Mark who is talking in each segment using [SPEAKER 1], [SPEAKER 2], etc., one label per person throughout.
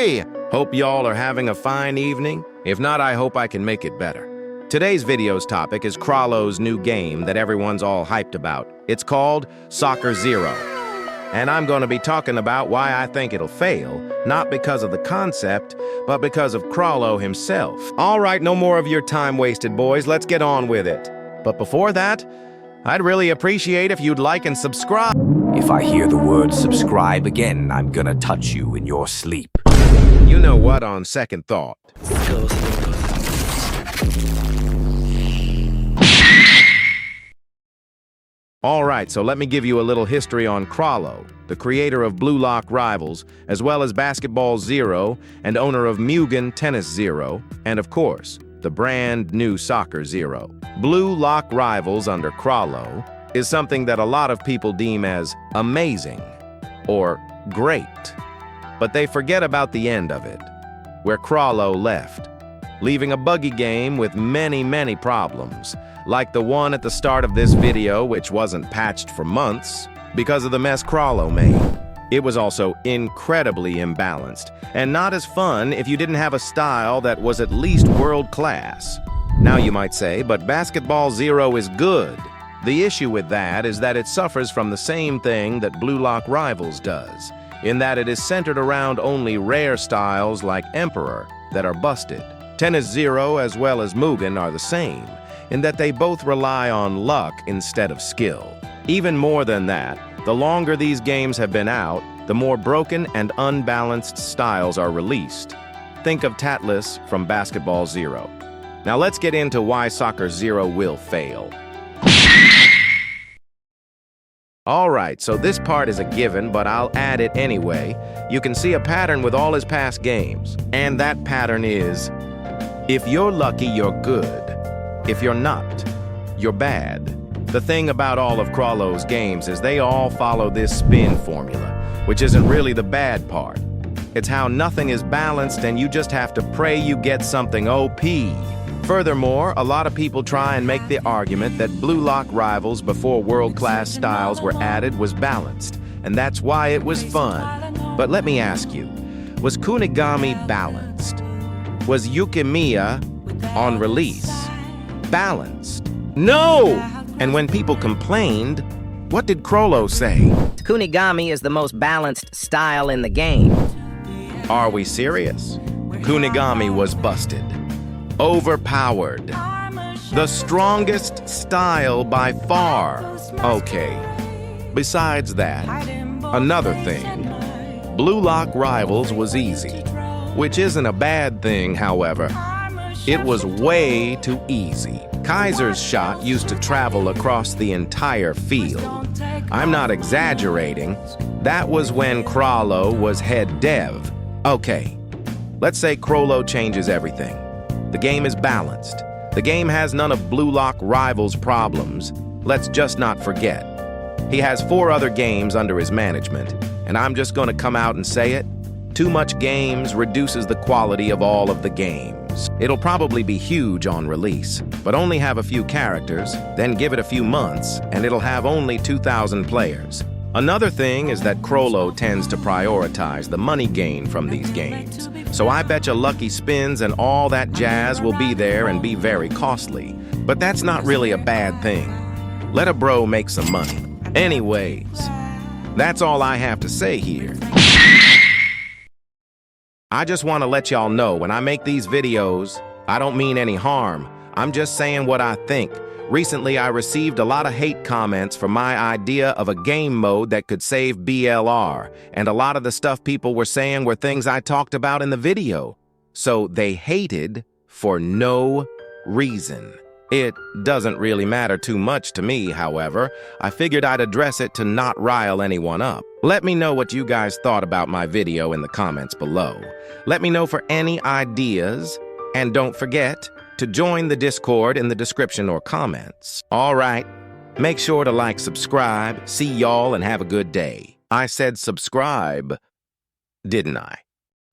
[SPEAKER 1] Hey! Hope y'all are having a fine evening. If not, I hope I can make it better. Today's video's topic is Chrollo's new game that everyone's all hyped about. It's called Soccer Zero. And I'm going to be talking about why I think it'll fail, not because of the concept, but because of Chrollo himself. All right, no more of your time wasted, boys. Let's get on with it. But before that, I'd really appreciate if you'd like and subscribe.
[SPEAKER 2] If I hear the word subscribe again, I'm gonna touch you in your sleep.
[SPEAKER 1] You know what, on second thought. All right, so let me give you a little history on Chrollo, the creator of Bluelock Rivals, as well as Basketball Zero, and owner of Mugen Tennis Zero, and of course, the brand new Soccer Zero. Bluelock Rivals under Chrollo is something that a lot of people deem as amazing or great. But they forget about the end of it, where Chrollo left, leaving a buggy game with many problems, like the one at the start of this video, which wasn't patched for months because of the mess Chrollo made. It was also incredibly imbalanced, and not as fun if you didn't have a style that was at least world-class. Now you might say, but Basketball Zero is good. The issue with that is that it suffers from the same thing that Bluelock Rivals does, in that it is centered around only rare styles like Emperor that are busted. Tennis Zero as well as Mugen are the same, in that they both rely on luck instead of skill. Even more than that, the longer these games have been out, the more broken and unbalanced styles are released. Think of Tatlas from Basketball Zero. Now let's get into why Soccer Zero will fail. Alright, so this part is a given, but I'll add it anyway. You can see a pattern with all his past games. And that pattern is, if you're lucky, you're good. If you're not, you're bad. The thing about all of Chrollo's games is they all follow this spin formula, which isn't really the bad part. It's how nothing is balanced and you just have to pray you get something OP. Furthermore, a lot of people try and make the argument that Bluelock Rivals before world-class styles were added was balanced, and that's why it was fun. But let me ask you, was Kunigami balanced? Was Yukimiya on release balanced? No! And when people complained, what did Chrollo say?
[SPEAKER 3] Kunigami is the most balanced style in the game.
[SPEAKER 1] Are we serious? Kunigami was busted. Overpowered. The strongest style by far. Okay. Besides that, another thing. Bluelock Rivals was easy, which isn't a bad thing, however. It was way too easy. Kaiser's shot used to travel across the entire field. I'm not exaggerating. That was when Chrollo was head dev. Okay, let's say Chrollo changes everything. The game is balanced. The game has none of Bluelock Rivals' problems. Let's just not forget. He has 4 other games under his management, and I'm just going to come out and say it. Too much games reduces the quality of all of the games. It'll probably be huge on release, but only have a few characters, then give it a few months, and it'll have only 2,000 players. Another thing is that Chrollo tends to prioritize the money gain from these games. So I bet you lucky spins and all that jazz will be there and be very costly. But that's not really a bad thing. Let a bro make some money. Anyways, that's all I have to say here. I just want to let y'all know when I make these videos, I don't mean any harm. I'm just saying what I think. Recently, I received a lot of hate comments for my idea of a game mode that could save BLR, and a lot of the stuff people were saying were things I talked about in the video. So they hated for no reason. It doesn't really matter too much to me, however. I figured I'd address it to not rile anyone up. Let me know what you guys thought about my video in the comments below. Let me know for any ideas, and don't forget to join the Discord in the description or comments. All right, make sure to like, subscribe, see y'all, and have a good day. I said subscribe, didn't I?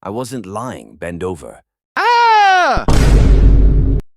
[SPEAKER 2] I wasn't lying. Bend over.
[SPEAKER 1] Ah!